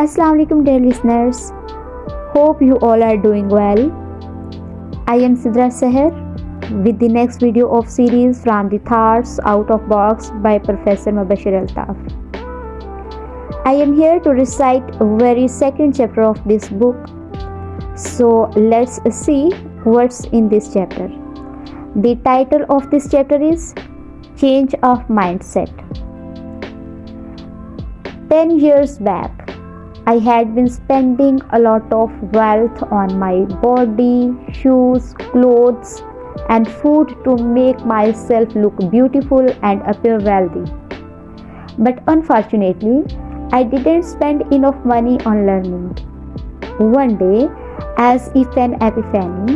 Assalamu alaikum dear listeners. Hope you all are doing well. I am Sidra Seher with the next video of series from the Thoughts Out of Box by Professor Mubashir Altaf. I am here to recite a very second chapter of this book. So let's see what's in this chapter. The title of this chapter is Change of Mindset. 10 years back, I had been spending a lot of wealth on my body, shoes, clothes, and food to make myself look beautiful and appear wealthy. But unfortunately, I didn't spend enough money on learning. One day, as if an epiphany,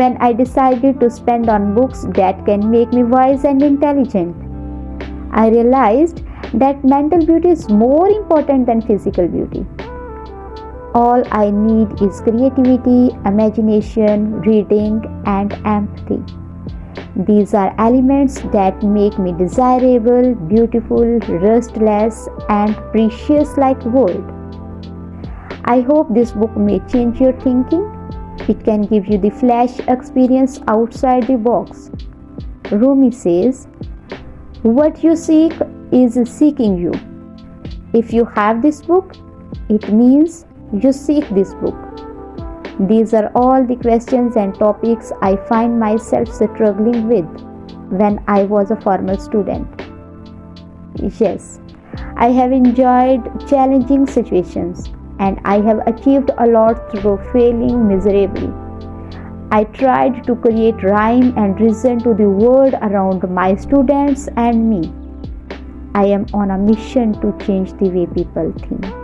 when I decided to spend on books that can make me wise and intelligent, I realized that mental beauty is more important than physical beauty. All I need is creativity, imagination, reading, and empathy. These are elements that make me desirable, beautiful, restless, and precious like gold. I hope this book may change your thinking. It can give you the flash experience outside the box. Rumi says, "What you seek is seeking you." If you have this book, it means you seek this book. These are all the questions and topics I find myself struggling with when I was a former student. Yes, I have enjoyed challenging situations and I have achieved a lot through failing miserably. I tried to create rhyme and reason to the world around my students and me. I am on a mission to change the way people think.